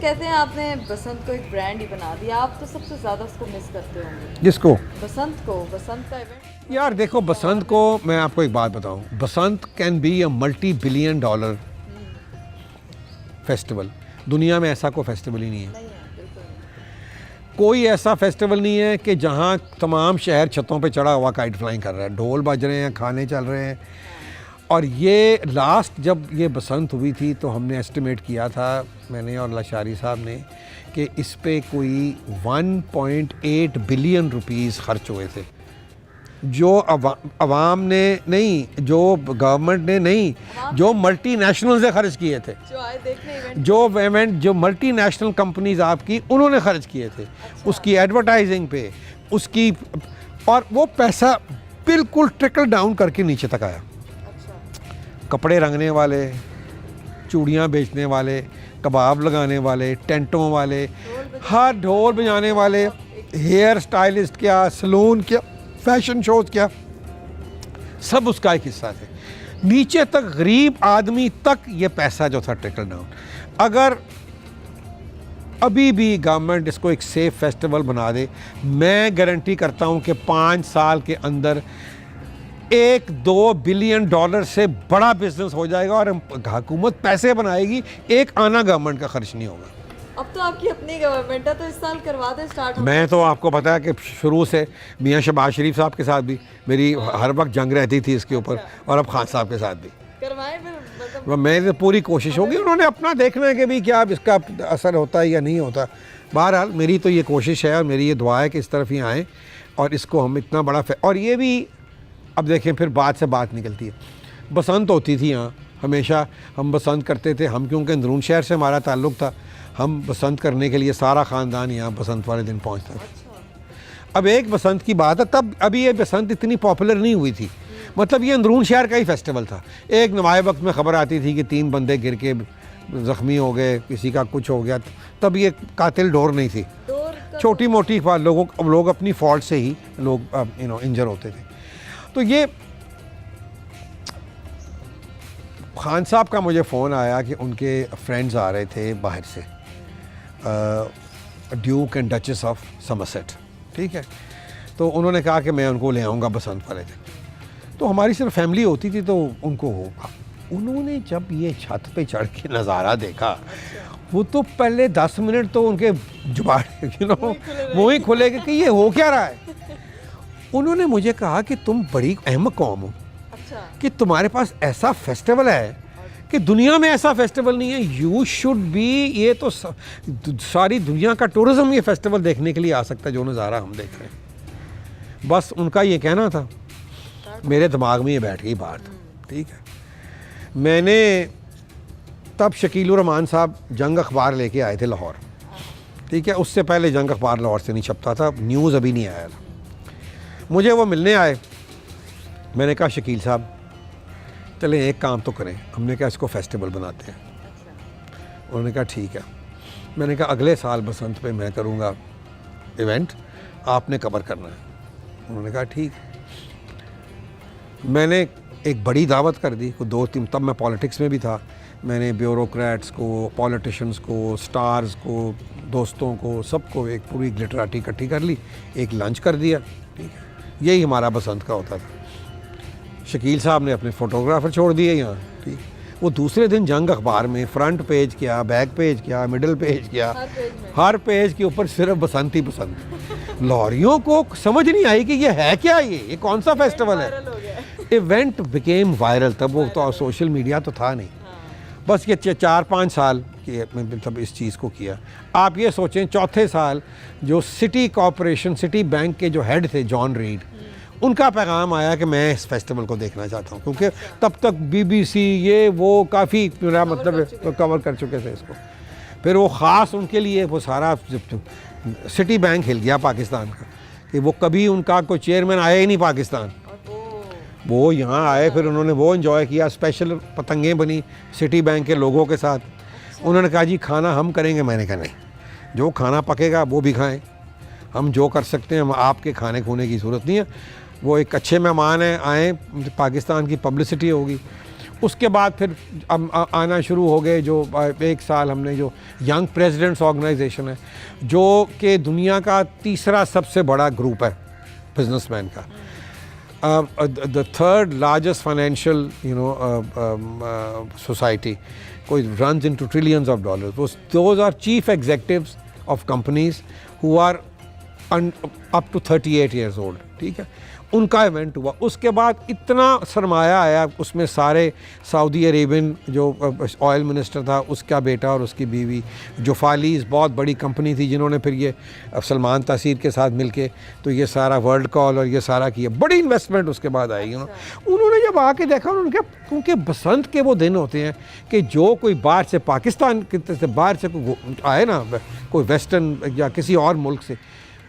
कहते हैं आपने बसंत को एक ब्रांड ही बना दिया, आप तो सबसे ज़्यादा उसको मिस करते होंगे। जिसको बसंत को, बसंत का इवेंट। यार देखो, बसंत को मैं आपको एक बात बताऊं, Basant can be a $multi-billion festival. दुनिया में ऐसा कोई फेस्टिवल ही नहीं है। नहीं है, बिल्कुल नहीं। कोई ऐसा फेस्टिवल नहीं है कि जहां तमाम शहर छतों पे चढ़ा हुआ काइट फ्लाइंग कर रहा है, ढोल बज रहे हैं, खाने चल रहे हैं। और ये लास्ट जब ये बसंत हुई थी तो हमने एस्टिमेट किया था, मैंने और लाशारी साहब ने, कि इस पे कोई 1.8 बिलियन रुपीस खर्च हुए थे, जो अवाम ने नहीं, जो गवर्नमेंट ने नहीं, जो मल्टीनेशनल से खर्च किए थे, जो आए देखने इवेंट। जो मल्टीनेशनल कंपनीज आपकी उन्होंने खर्च किए थे। उसकी एडवर्टाइजिंग पे, उसकी, और वो पैसा बिल्कुल ट्रिकल डाउन करके नीचे तक आया। कपड़े रंगने वाले, चूड़ियाँ बेचने वाले, कबाब लगाने वाले, टेंटों वाले, हर ढोल बजाने वाले, हेयर स्टाइलिस्ट क्या, सलून क्या, फैशन शोज क्या, सब उसका एक हिस्सा थे। नीचे तक गरीब आदमी तक ये पैसा जो था ट्रिकल डाउन। अगर अभी भी गवर्नमेंट इसको एक सेफ फेस्टिवल बना दे, मैं गारंटी करता हूँ कि 5 साल के अंदर $1-2 बिलियन से बड़ा बिजनेस हो जाएगा और हुकूमत पैसे बनाएगी, एक आना गवर्नमेंट का खर्च नहीं होगा। अब तो आपकी अपनी गवर्नमेंट है, तो इस साल करवा दें स्टार्ट। मैं तो आपको पता है कि शुरू से मियाँ शहबाज शरीफ साहब के साथ भी मेरी हर वक्त जंग रहती थी इसके ऊपर, और अब खान साहब के साथ भी करवाएं फिर, मतलब मेरी तो पूरी कोशिश होगी। उन्होंने अपना देखना है कि भी क्या इसका असर होता है या नहीं होता। बहरहाल मेरी तो ये कोशिश है और मेरी ये दुआ है कि इस तरफ ही आएँ और इसको हम इतना बड़ा और ये भी, अब देखें फिर बात से बात निकलती है। बसंत होती थी यहाँ, हमेशा हम बसंत करते थे, हम क्योंकि अंदरून शहर से हमारा ताल्लुक़ था, हम बसंत करने के लिए सारा ख़ानदान यहाँ बसंत वाले दिन पहुँचता था। अब एक बसंत की बात है, तब अभी ये बसंत इतनी पॉपुलर नहीं हुई थी, मतलब ये अंदरून शहर का ही फेस्टिवल था। एक नवाए वक्त में ख़बर आती थी कि 3 बंदे गिर के ज़ख्मी हो गए, किसी का कुछ हो गया, तब ये कातिल डोर नहीं थी, छोटी मोटी लोग अपनी फॉल्ट से ही लोग इंजर होते थे। तो ये खान साहब का मुझे फ़ोन आया कि उनके फ्रेंड्स आ रहे थे बाहर से, Duke and duchess of Somerset, ठीक है, तो उन्होंने कहा कि मैं उनको ले आऊँगा बसंत वाले दिन। तो हमारी सिर्फ फैमिली होती थी तो उनको होगा। उन्होंने जब ये छत पे चढ़ के नज़ारा देखा, वो तो पहले 10 मिनट तो उनके जुबान वो ही खुले कि ये हो क्या रहा है। उन्होंने मुझे कहा कि तुम बड़ी अहमक कौम हो, अच्छा, कि तुम्हारे पास ऐसा फेस्टिवल है कि दुनिया में ऐसा फेस्टिवल नहीं है, यू शुड बी, ये तो सारी दुनिया का टूरिज्म ये फेस्टिवल देखने के लिए आ सकता है जो नज़ारा हम देख रहे हैं। बस उनका ये कहना था, मेरे दिमाग में ये बैठ गई बात, ठीक है। मैंने तब शकील रहमान साहब जंग अखबार लेके आए थे लाहौर, ठीक है, उससे पहले जंग अखबार लाहौर से नहीं छपता था, न्यूज़ अभी नहीं आया था। मुझे वो मिलने आए, मैंने कहा शकील साहब चलें एक काम तो करें, हमने कहा इसको फेस्टिवल बनाते हैं। उन्होंने कहा ठीक है। मैंने कहा अगले साल बसंत पे मैं करूँगा इवेंट, आपने कवर करना है। उन्होंने कहा ठीक। मैंने एक बड़ी दावत कर दी, 2-3, तब मैं पॉलिटिक्स में भी था, मैंने ब्यूरोक्रेट्स को, पॉलिटिशियंस को, स्टार्स को, दोस्तों को, सबको एक पूरी ग्लिटराटी इकट्ठी कर ली, एक लंच कर दिया, ठीक है। यही हमारा बसंत का होता था। शकील साहब ने अपने फ़ोटोग्राफ़र छोड़ दिए यहाँ, ठीक। वो दूसरे दिन जंग अखबार में फ्रंट पेज क्या, बैक पेज क्या, मिडल पेज क्या, हर पेज के ऊपर सिर्फ बसंत ही बसंत। लाहौरियों को समझ नहीं आई कि ये है क्या, ये कौन सा फेस्टिवल है। इवेंट बिकेम वायरल, तब वो तो सोशल मीडिया तो था नहीं। बस ये 4-5 साल के मतलब इस चीज़ को किया। आप ये सोचें, चौथे साल जो सिटी कॉरपोरेशन, सिटी बैंक के जो हेड थे जॉन रीड, उनका पैगाम आया कि मैं इस फेस्टिवल को देखना चाहता हूँ, क्योंकि तब तक BBC ये वो काफ़ी मेरा मतलब कवर कर चुके थे इसको। फिर वो ख़ास उनके लिए वो सारा सिटी बैंक हिल गया पाकिस्तान का, कि वो कभी उनका कोई चेयरमैन आया ही नहीं पाकिस्तान, वो यहाँ आए, फिर उन्होंने वो एंजॉय किया, स्पेशल पतंगें बनी सिटी बैंक के लोगों के साथ। उन्होंने कहा जी खाना हम करेंगे। मैंने कहा नहीं, जो खाना पकेगा वो भी खाएं, हम जो कर सकते हैं, हम आपके खाने खूने की ज़रूरत नहीं है। वो एक अच्छे मेहमान हैं, आए, पाकिस्तान की पब्लिसिटी होगी। उसके बाद फिर आना शुरू हो गए जो एक साल हमने जो यंग प्रेसिडेंट्स ऑर्गेनाइजेशन है जो कि दुनिया का तीसरा सबसे बड़ा ग्रुप है बिजनेसमैन का, the third largest financial society, कोई runs into trillions of dollars. Those are chief executives of companies who are up to 38 years old. ठीक है, उनका इवेंट हुआ। उसके बाद इतना सरमाया आया उसमें, सारे सऊदी अरेबियन जो ऑयल मिनिस्टर था उसका बेटा और उसकी बीवी, जो फालीज बहुत बड़ी कंपनी थी जिन्होंने फिर ये सलमान तासीर के साथ मिलके तो ये सारा वर्ल्ड कॉल और ये सारा किया, बड़ी इन्वेस्टमेंट उसके बाद आई। उन्होंने जब आके देखा उन्होंने कहा, क्योंकि बसंत के वो दिन होते हैं कि जो कोई बाहर से, पाकिस्तान से बाहर से आए ना, कोई वेस्टर्न या किसी और मुल्क से,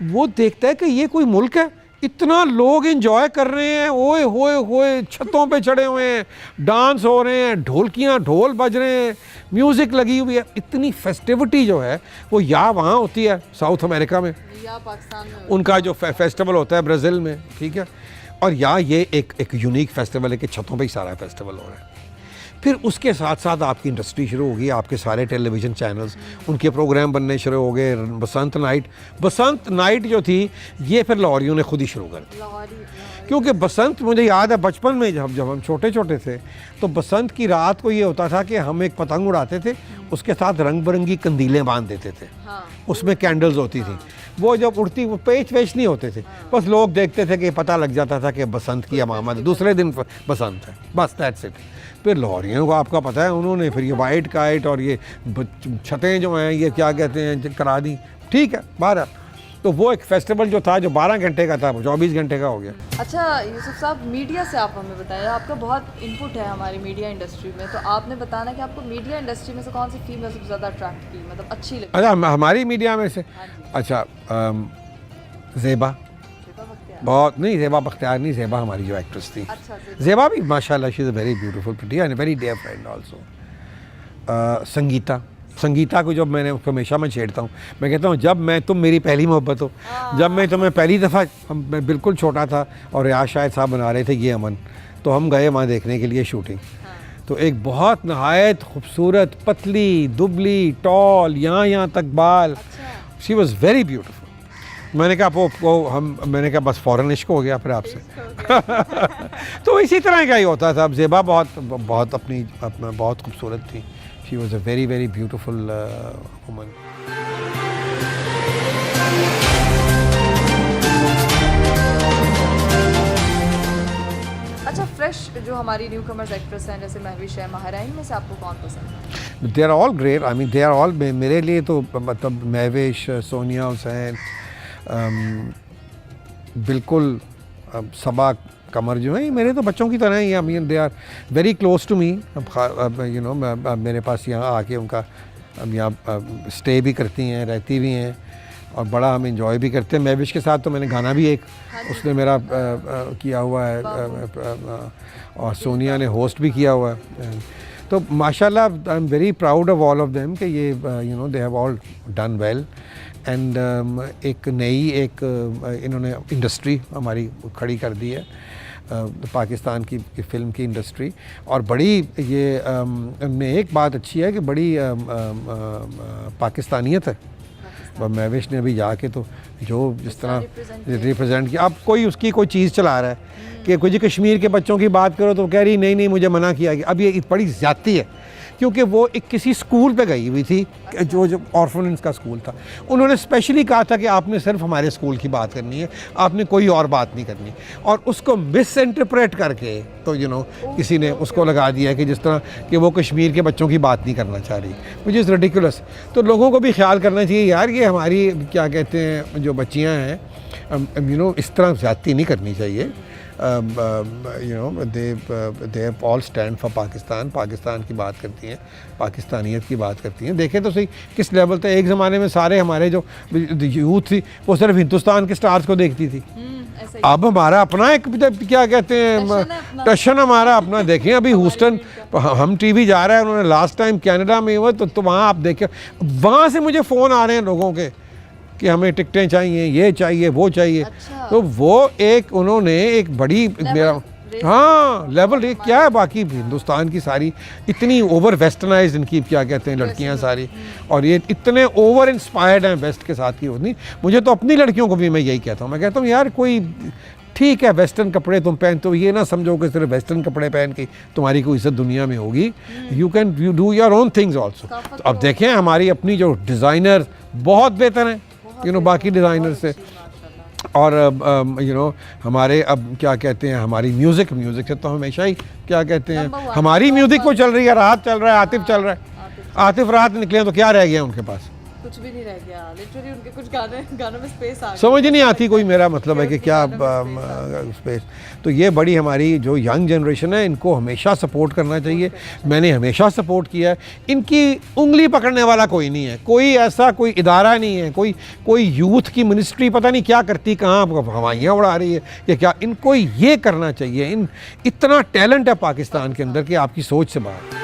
वो देखता है कि ये कोई मुल्क है, इतना लोग एंजॉय कर रहे हैं, ओए होए होए, छतों पे चढ़े हुए हैं, डांस हो रहे हैं, ढोल बज रहे हैं, म्यूज़िक लगी हुई है, इतनी फेस्टिविटी जो है वो या वहाँ होती है साउथ अमेरिका में, या पाकिस्तान में उनका जो फेस्टिवल होता है ब्राज़ील में, ठीक है, और या ये एक यूनिक फेस्टिवल है कि छतों पे ही सारा फेस्टिवल हो रहा है। फिर उसके साथ साथ आपकी इंडस्ट्री शुरू होगी, आपके सारे टेलीविज़न चैनल्स, उनके प्रोग्राम बनने शुरू हो गए। बसंत नाइट जो थी ये फिर लाहौरियों ने खुद ही शुरू कर दी, क्योंकि बसंत, मुझे याद है बचपन में जब हम छोटे छोटे थे तो बसंत की रात को ये होता था कि हम एक पतंग उड़ाते थे, उसके साथ रंग बिरंगी कंदीलें बांध देते थे, उसमें कैंडल्स होती थी, वो जब उड़ती वो पेच नहीं होते थे, बस लोग देखते थे कि पता लग जाता था कि बसंत की अमामत, दूसरे दिन बसंत है, बस दैट्स इट। फिर लाहौरियों को आपका पता है, उन्होंने फिर ये वाइट काइट और ये छतें जो हैं ये क्या कहते हैं करा दी, ठीक है, 12। तो वो एक फेस्टिवल जो था जो 12 घंटे का था वो 24 घंटे का हो गया। अच्छा यूसुफ साहब, मीडिया से आप हमें बताएं, आपका बहुत इनपुट है हमारी मीडिया इंडस्ट्री में, तो आपने बताना कि आपको मीडिया इंडस्ट्री में से कौन सी फीमेल सबसे ज़्यादा अट्रैक्ट की, मतलब अच्छी लगी? अच्छा, हमारी मीडिया में से, अच्छा ज़ेबा, बहुत नहीं, ज़ेबा बख्तियार नहीं, ज़ेबा हमारी जो एक्ट्रेस थी। अच्छा, ज़ेबा भी माशाल्लाह she is a very beautiful pretty and very dear friend also. Sangeeta को जब मैंने हमेशा मैं छेड़ता हूँ, मैं कहता हूँ जब तुम मेरी पहली मोहब्बत हो, जब मैं तुम्हें पहली दफ़ा, मैं बिल्कुल छोटा था और रियाज शाहिद साहब बना रहे थे ये अमन, तो हम गए वहाँ देखने के लिए शूटिंग, तो एक बहुत नहायत खूबसूरत, पतली दुबली, टॉल, यहाँ तक बाल, शी वॉज़ वेरी ब्यूटीफुल। मैंने कहा मैंने कहा बस फ़ौरन इश्क हो गया फिर आपसे। तो इसी तरह का ही होता था। अब ज़ेबा बहुत अपनी बहुत खूबसूरत थी, she was a very very beautiful woman. अच्छा, फ्रेश जो हमारी न्यू कमर्स एक्ट्रेस हैं जैसे महविश है, माहिरा, इनमें से आपको कौन पसंद है? They are all great, I mean they are all, मेरे लिए तो मतलब महविश, सोनिया हुसैन, बिल्कुल सबा कमर जो है मेरे तो बच्चों की तरह ही, I mean they are very close to me. You know, मेरे पास यहाँ आके उनका यहाँ स्टे भी करती हैं, रहती भी हैं और बड़ा हम इंजॉय भी करते हैं। महविश के साथ तो मैंने गाना भी एक उसने मेरा किया हुआ है और सोनिया ने होस्ट भी किया हुआ है। तो माशाल्लाह I am very proud of all of them कि ये you know they have all done well and एक नई इन्होंने इंडस्ट्री हमारी खड़ी कर दी है, पाकिस्तान की फ़िल्म की इंडस्ट्री। और बड़ी ये में एक बात अच्छी है कि बड़ी पाकिस्तानियत है। महविश ने अभी जाके तो जो जिस तरह रिप्रेजेंट किया, अब कोई उसकी कोई चीज़ चला रहा है कि कुछ कश्मीर के बच्चों की बात करो तो कह रही नहीं मुझे मना किया गया। अब ये बड़ी ज़्यादती है क्योंकि वो एक किसी स्कूल पे गई हुई थी जो ऑर्फनेज का स्कूल था, उन्होंने स्पेशली कहा था कि आपने सिर्फ हमारे स्कूल की बात करनी है, आपने कोई और बात नहीं करनी, और उसको मिस इंटरप्रेट करके तो यू नो किसी ने उसको लगा दिया कि जिस तरह कि वो कश्मीर के बच्चों की बात नहीं करना चाह रही, विच इज़ रिडिकुलस। तो लोगों को भी ख्याल करना चाहिए यार, ये हमारी क्या कहते हैं जो बच्चियाँ हैं यू नो इस तरह ज़्यादती नहीं करनी चाहिए। you know they all stand for Pakistan की बात करती हैं, पाकिस्तानियत की बात करती हैं। देखें तो सही किस लेवल तक एक ज़माने में सारे हमारे जो यूथ थी वो सिर्फ हिंदुस्तान के स्टार्स को देखती थी। अब हमारा अपना एक क्या कहते हैं टशन हमारा अपना। देखें अभी ह्यूस्टन हम टीवी जा रहा है, उन्होंने लास्ट टाइम कनाडा में हुआ तो वहाँ आप देखें, वहाँ से मुझे फ़ोन आ रहे हैं लोगों के कि हमें टिकटें चाहिए, ये चाहिए, वो चाहिए। अच्छा। तो वो एक उन्होंने एक बड़ी मेरा हाँ लेवल रे क्या है बाकी हिंदुस्तान की सारी इतनी ओवर वेस्टर्नाइज इनकी क्या कहते हैं लड़कियां सारी, और ये इतने ओवर इंस्पायर्ड हैं वेस्ट के साथ की होती। मुझे तो अपनी लड़कियों को भी मैं यही कहता हूँ, मैं कहता हूँ यार कोई ठीक है वेस्टर्न कपड़े तुम पहनते हो, ये ना समझो कि सिर्फ वेस्टर्न कपड़े पहन के तुम्हारी कोई इज्जत दुनिया में होगी। You do your own things also. तो अब देखें हमारी अपनी जो डिज़ाइनर बहुत बेहतर हैं बाकी डिज़ाइनर से, और हमारे अब क्या कहते हैं हमारी म्यूज़िक से तो हमेशा ही क्या कहते हैं हमारी म्यूज़िक को चल रही है, राहत चल रहा है, आतिफ चल रहा है। आतिफ राहत निकले तो क्या रह गया उनके पास, कुछ भी नहीं रह गया लिटरली। उनके कुछ गानों में स्पेस आ गई, समझ ही नहीं आती कोई, मेरा मतलब है कि क्या स्पेस। तो ये बड़ी हमारी जो यंग जनरेशन है इनको हमेशा सपोर्ट करना चाहिए, मैंने हमेशा सपोर्ट किया है। इनकी उंगली पकड़ने वाला कोई नहीं है, कोई ऐसा कोई इदारा नहीं है, कोई यूथ की मिनिस्ट्री पता नहीं क्या करती, कहाँ हवाइयाँ उड़ा रही है या क्या। इनको ये करना चाहिए, इतना टैलेंट है पाकिस्तान के अंदर कि आपकी सोच से बाहर।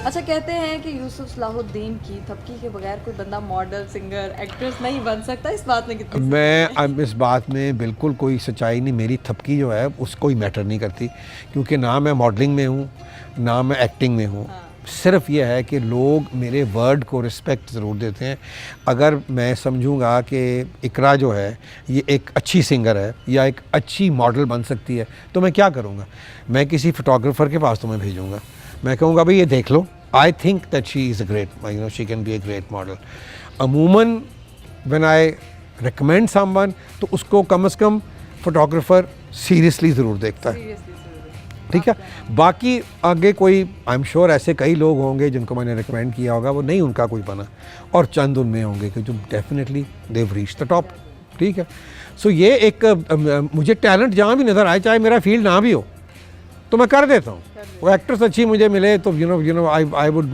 अच्छा, कहते हैं कि यूसुफ सलाहुद्दीन की थपकी के बगैर कोई बंदा मॉडल, सिंगर, एक्ट्रेस नहीं बन सकता। इस बात में कितनी मैं अब इस बात में बिल्कुल कोई सच्चाई नहीं, मेरी थपकी जो है उसको ही मैटर नहीं करती, क्योंकि ना मैं मॉडलिंग में हूँ ना मैं एक्टिंग में हूँ। सिर्फ ये है कि लोग मेरे वर्ड को रिस्पेक्ट ज़रूर देते हैं। अगर मैं समझूंगा कि इकरा जो है ये एक अच्छी सिंगर है या एक अच्छी मॉडल बन सकती है तो मैं क्या करूँगा, मैं किसी फ़ोटोग्राफ़र के पास तुम्हें भेजूँगा, मैं कहूँगा भाई ये देख लो, I think that she is a great, she can be a great model. अमूमन when I recommend someone तो उसको कम से कम फोटोग्राफर सीरियसली ज़रूर देखता है, ठीक है। बाकी आगे कोई आई एम श्योर ऐसे कई लोग होंगे जिनको मैंने रिकमेंड किया होगा वो नहीं उनका कोई बना, और चंद उनमें होंगे कि जो definitely they reach the top, ठीक है। सो ये एक मुझे टैलेंट जहाँ भी नज़र आए, चाहे मेरा फील्ड ना भी हो तो मैं कर देता हूँ। वो एक्ट्रेस अच्छी मुझे मिले तो आई वुड,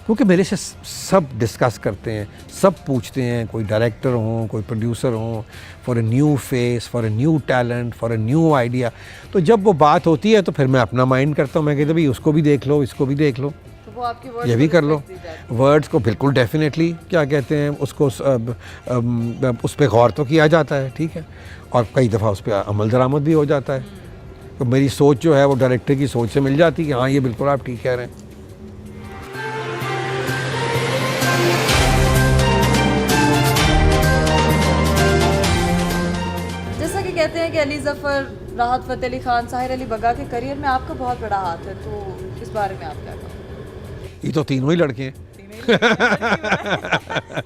क्योंकि मेरे से सब डिस्कस करते हैं, सब पूछते हैं, कोई डायरेक्टर हो, कोई प्रोड्यूसर हो, for a new face, for a new talent, for a new idea. तो जब वो बात होती है तो फिर मैं अपना माइंड करता हूँ, मैं कहता भाई उसको भी देख लो, इसको भी देख लो, तो वो आपकी ये भी कर लो। वर्ड्स को बिल्कुल डेफिनेटली क्या कहते हैं उसको उस पर गौर तो किया जाता है, ठीक है, और कई दफ़ा उस पर अमल दरामद भी हो जाता है। तो मेरी सोच जो है वो डायरेक्टर की सोच से मिल जाती है कि हाँ ये बिल्कुल आप ठीक कह रहे हैं। जैसा कि कहते हैं कि अली ज़फ़र, राहत फ़तेह अली ख़ान, साहिर अली बग्गा के करियर में आपका बहुत बड़ा हाथ है, तो इस बारे में आप क्या कहेंगे? ये तो तीनों ही लड़के हैं।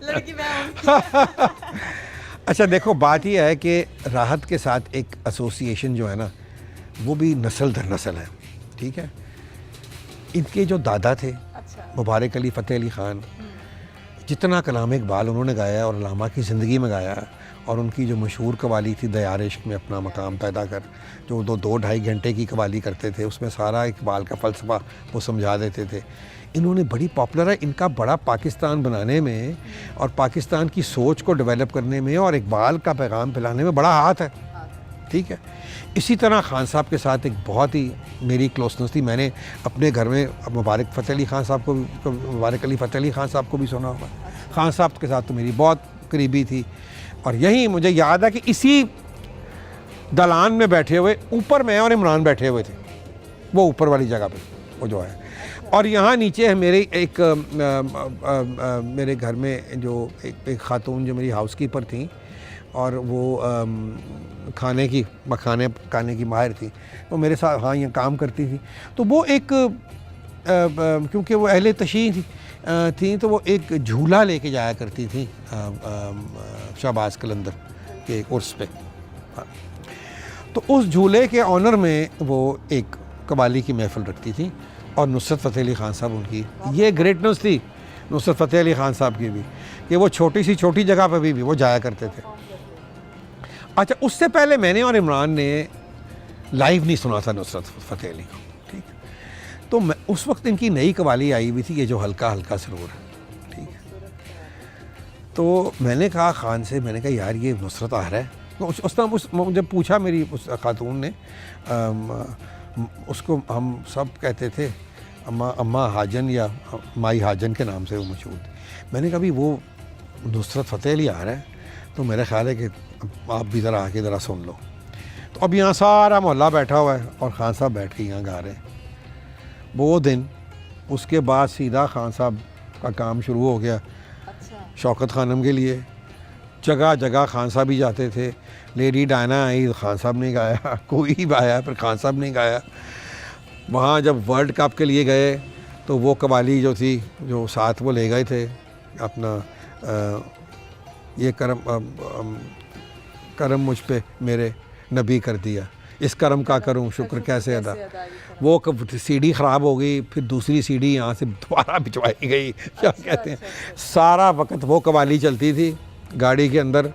लड़की मैं अच्छा देखो, बात यह है कि राहत के साथ एक एसोसिएशन जो है ना वो भी नस्ल दर नस्ल है, ठीक है। इनके जो दादा थे मुबारक अली फ़तेह अली ख़ान, जितना कलाम इकबाल उन्होंने गाया और अल्लामा की ज़िंदगी में गाया, और उनकी जो मशहूर कवाली थी दयार इश्क में अपना मकाम पैदा कर, जो 2-2.5 घंटे की कवाली करते थे, उसमें सारा इकबाल का फ़लसफ़ा वो समझा देते थे। इन्होंने बड़ी पॉपुलर है, इनका बड़ा पाकिस्तान बनाने में और पाकिस्तान की सोच को डेवलप करने में और इकबाल का पैगाम फैलाने में बड़ा हाथ है, ठीक है। इसी तरह ख़ान साहब के साथ एक बहुत ही मेरी क्लोजनेस थी। मैंने अपने घर में मुबारक फ़तेह अली ख़ान साहब को, मुबारक अली फ़तेह अली ख़ान साहब को भी सुना होगा। ख़ान साहब के साथ तो मेरी बहुत करीबी थी, और यही मुझे याद है कि इसी दलान में बैठे हुए ऊपर मैं और इमरान बैठे हुए थे, वो ऊपर वाली जगह पे वो जो है, और यहाँ नीचे है मेरे एक मेरे घर में जो एक खातून जो मेरी हाउसकीपर थी, और वो खाने की माहिर थी, वो मेरे साथ हाँ यहाँ काम करती थी। तो वो एक क्योंकि वो अहले तशी थी तो वो एक झूला लेके जाया करती थी शहबाज कलंदर के उर्स पे। हाँ। तो उस झूले के ऑनर में वो एक कवाली की महफिल रखती थी, और नुसरत फ़तेह अली ख़ान साहब उनकी, ये ग्रेटनेस थी नुसरत फ़तेह अली ख़ान साहब की भी, कि वो छोटी जगह पर भी वो जाया करते थे। अच्छा, उससे पहले मैंने और इमरान ने लाइव नहीं सुना था नुसरत फ़तेह अली को, ठीक है। तो मैं उस वक्त इनकी नई कवाली आई हुई थी, ये जो हल्का हल्का सरूर है, ठीक है। तो मैंने कहा ख़ान से, मैंने कहा यार ये नुसरत आ रहा है। तो उस टाइम जब पूछा मेरी उस खातून ने, उसको हम सब कहते थे अम्मा हाजन या माई हाजन के नाम से वो मशहूर थी। मैंने कहा भी वो नुसरत फ़तेह अली आ रहा है, तो मेरा ख्याल है कि आप भी ज़रा आके ज़रा सुन लो। तो अब यहाँ सारा मोहल्ला बैठा हुआ है और खान साहब बैठ के यहाँ गा रहे हैं वो दिन। उसके बाद सीधा खान साहब का काम शुरू हो गया अच्छा। शौकत खानम के लिए। जगह जगह खान साहब ही जाते थे। लेडी डायना आई, खान साहब ने गाया, कोई आया फिर खान साहब ने गाया। वहाँ जब वर्ल्ड कप के लिए गए तो वो कवाली जो थी, जो साथ वो ले गए थे अपना ये करम मुझ पे मेरे नबी कर दिया, इस करम का करूं शुक्र कैसे अदा। वो सीडी ख़राब हो गई, फिर दूसरी सीडी यहाँ से दोबारा भिजवाई गई। क्या कहते हैं, सारा वक्त वो कवाली चलती थी गाड़ी के अंदर,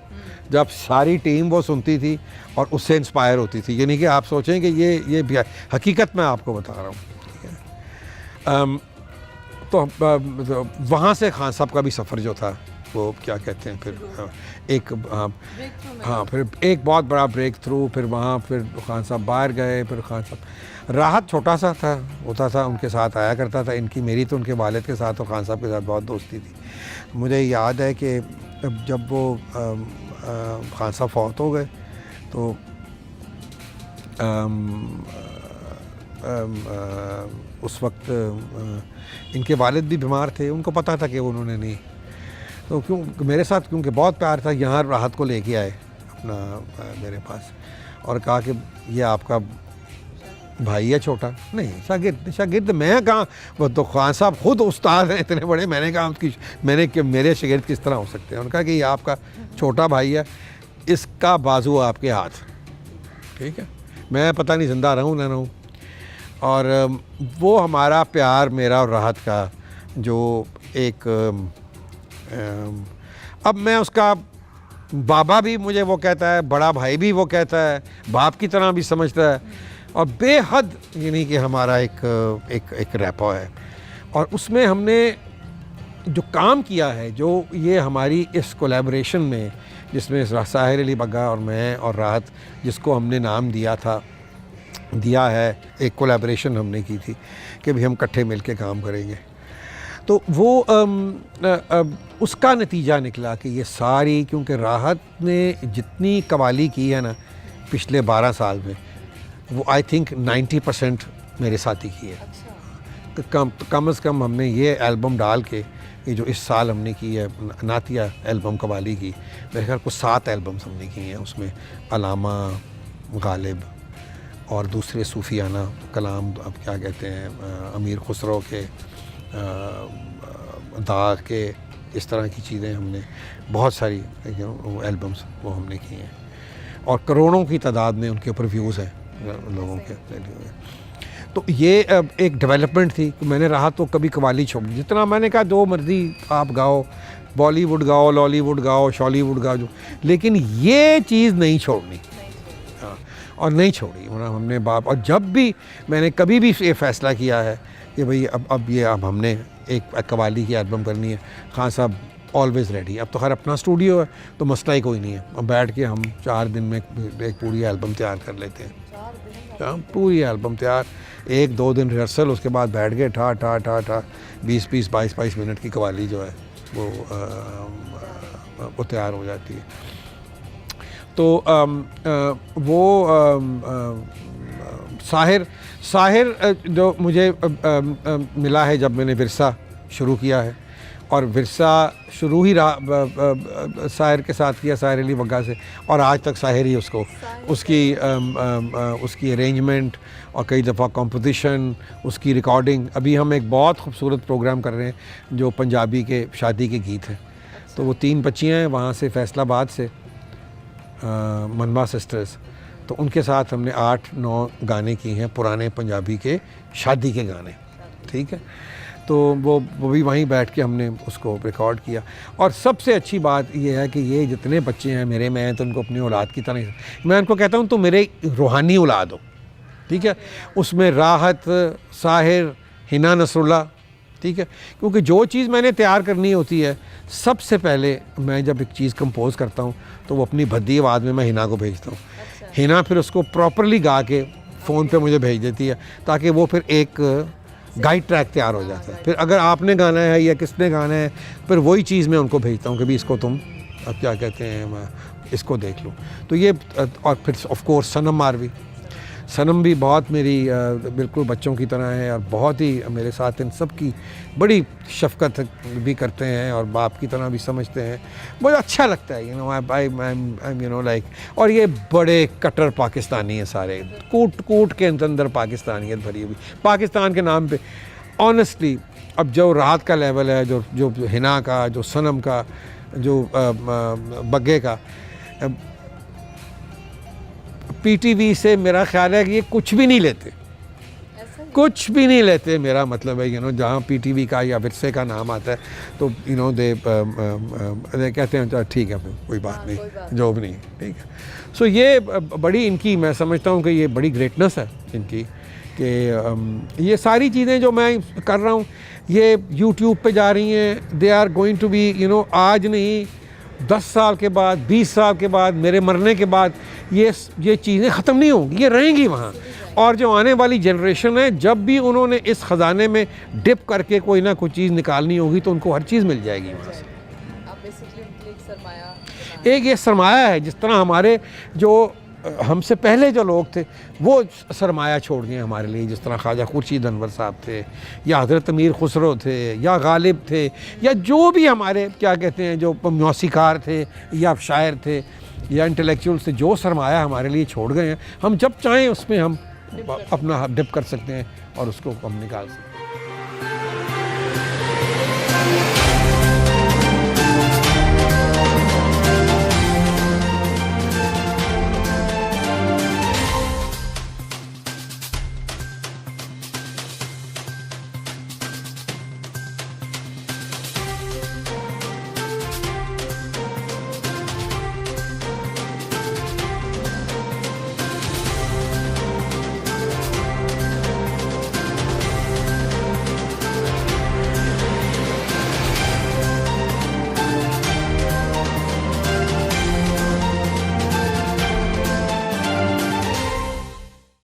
जब सारी टीम वो सुनती थी और उससे इंस्पायर होती थी। यानी कि आप सोचें कि ये हकीकत मैं आपको बता रहा हूँ। तो वहाँ से खान साहब का भी सफ़र जो था वो क्या कहते हैं फिर फिर एक बहुत बड़ा ब्रेक थ्रू। फिर वहाँ फिर खान साहब बाहर गए। फिर खान साहब राहत छोटा सा था, होता था, उनके साथ आया करता था। इनकी मेरी तो उनके वालिद के साथ और खान साहब के साथ बहुत दोस्ती थी। मुझे याद है कि जब वो खान साहब फौत हो गए तो उस वक्त इनके वालिद भी बीमार थे। उनको पता था कि उन्होंने नहीं, तो क्यों मेरे साथ क्योंकि बहुत प्यार था, यहाँ राहत को लेके आए अपना मेरे पास और कहा कि ये आपका भाई है छोटा। नहीं, शागिर्द मैं कहाँ, वो तो खान साहब खुद उस्ताद हैं इतने बड़े। मैंने कहा मेरे शागिर्द किस तरह हो सकते हैं। उन्होंने कहा कि ये आपका छोटा भाई है, इसका बाजू आपके हाथ। ठीक है, मैं पता नहीं ज़िंदा रहूँ ना रहूँ। और वो हमारा प्यार मेरा और राहत का जो एक अब मैं उसका बाबा भी मुझे वो कहता है, बड़ा भाई भी वो कहता है, बाप की तरह भी समझता है। और बेहद यानी कि हमारा एक रैपो है। और उसमें हमने जो काम किया है, जो ये हमारी इस कोलैबोरेशन में, जिसमें साहिर अली बग्गा और मैं और राहत, जिसको हमने नाम दिया है, एक कोलैबोरेशन हमने की थी कि भी हम इकट्ठे मिल के काम करेंगे। तो वो उसका नतीजा निकला कि ये सारी, क्योंकि राहत ने जितनी कवाली की है ना पिछले 12 साल में, वो आई थिंक 90% मेरे साथ ही की है। अच्छा। कम से कम हमने ये एल्बम डाल के, ये जो इस साल हमने की है नातिया एल्बम कवाली की, मेरे ख्याल को 7 एल्बम्स हमने की हैं। उसमें अलामा, गालिब और दूसरे सूफियाना कलाम, अब क्या कहते हैं, अमीर खुसरो के, दाग के, इस तरह की चीज़ें हमने बहुत सारी एल्बम्स वो हमने की हैं। और करोड़ों की तादाद में उनके ऊपर व्यूज़ हैं लोगों के। तो ये एक डेवलपमेंट थी कि मैंने रहा तो कभी कवाली छोड़ दी। जितना मैंने कहा जो मर्ज़ी आप गाओ, बॉलीवुड गाओ, लॉलीवुड गाओ, शॉलीवुड गाओ, लेकिन ये चीज़ नहीं छोड़नी। हाँ, और नहीं छोड़ी हमने बाप। और जब भी मैंने कभी भी ये फ़ैसला किया है कि भाई अब हमने एक कवाली की एल्बम करनी है, खान साहब ऑलवेज़ रेडी। अब तो खैर अपना स्टूडियो है तो मसला ही कोई नहीं है। अब बैठ के हम 4 दिन में एक पूरी एल्बम तैयार कर लेते हैं। पूरी एल्बम तैयार, 1-2 दिन रिहर्सल, उसके बाद बैठ गए ठा 20-20, 22-22 मिनट की कवाली जो है वो तैयार हो जाती है। तो साहिर जो मुझे मिला है जब मैंने विरसा शुरू किया है, और विरसा शुरू ही रहा साहिर के साथ किया, साहिर अली बग्गा से, और आज तक साहिर ही उसकी अरेंजमेंट और कई दफ़ा कंपोजिशन, उसकी रिकॉर्डिंग। अभी हम एक बहुत खूबसूरत प्रोग्राम कर रहे हैं जो पंजाबी के शादी के गीत हैं। तो वो 3 बच्चियाँ हैं वहाँ से, फैसलाबाद से, मनवा सिस्टर्स। तो उनके साथ हमने 8-9 गाने किए हैं, पुराने पंजाबी के शादी के गाने। ठीक है, तो वो भी वहीं बैठ के हमने उसको रिकॉर्ड किया। और सबसे अच्छी बात यह है कि ये जितने बच्चे हैं मेरे, मैं तो उनको अपनी औलाद की तरह, मैं उनको कहता हूँ तो मेरे रूहानी औलाद हो। ठीक है, उसमें राहत, साहिर, हिना नसरुल्लाह। ठीक है, क्योंकि जो चीज़ मैंने तैयार करनी होती है, सबसे पहले मैं जब एक चीज़ कंपोज करता हूँ तो वो अपनी भद्दी आवाज़ में मैं हिना को भेजता हूँ। हिना फिर उसको प्रॉपरली गा के फ़ोन पे मुझे भेज देती है, ताकि वो फिर एक गाइड ट्रैक तैयार हो जाता है। फिर अगर आपने गाना है या किसने गाना है, फिर वही चीज़ मैं उनको भेजता हूँ कि भी इसको तुम अब क्या कहते हैं इसको देख लो। तो ये और फिर ऑफ कोर्स सनम भी बहुत मेरी बिल्कुल बच्चों की तरह है और बहुत ही मेरे साथ इन सब की बड़ी शफ़क़त भी करते हैं और बाप की तरह भी समझते हैं। मुझे अच्छा लगता है, यू नो लाइक। और ये बड़े कट्टर पाकिस्तानी हैं सारे, कूट के अंदर पाकिस्तानियत भरी हुई पाकिस्तान के नाम पे। ऑनेस्टली अब जो राहत का लेवल है, जो हिना का, जो सनम का, जो बग्गे का, पीटीवी से मेरा ख्याल है कि ये कुछ भी नहीं लेते, कुछ भी नहीं लेते। मेरा मतलब है जहाँ पीटीवी का या विरसे का नाम आता है तो दे कहते हैं ठीक है कोई बात नहीं, जो भी नहीं, ठीक है। सो ये बड़ी इनकी मैं समझता हूँ कि ये बड़ी ग्रेटनेस है इनकी कि ये सारी चीज़ें जो मैं कर रहा हूँ ये यूट्यूब पे जा रही हैं। They are going to be आज नहीं 10 साल के बाद, 20 साल के बाद, मेरे मरने के बाद ये चीज़ें ख़त्म नहीं होंगी, ये रहेंगी वहाँ। और जो आने वाली जनरेशन है, जब भी उन्होंने इस ख़जाने में डिप करके कोई ना कोई चीज़ निकालनी होगी तो उनको हर चीज़ मिल जाएगी वहाँ से। एक ये सरमाया है, जिस तरह हमारे जो हमसे पहले जो लोग थे वो सरमाया छोड़ गए हमारे लिए, जिस तरह ख्वाजा खुर्शीद अनवर साहब थे या हज़रत अमीर खुसरो थे या गालिब थे या जो भी हमारे क्या कहते हैं जो मौसीकार थे या शायर थे या इंटेलेक्चुअल थे, जो सरमाया हमारे लिए छोड़ गए हैं, हम जब चाहें उसमें हम अपना डिप कर सकते हैं और उसको हम निकाल सकते हैं।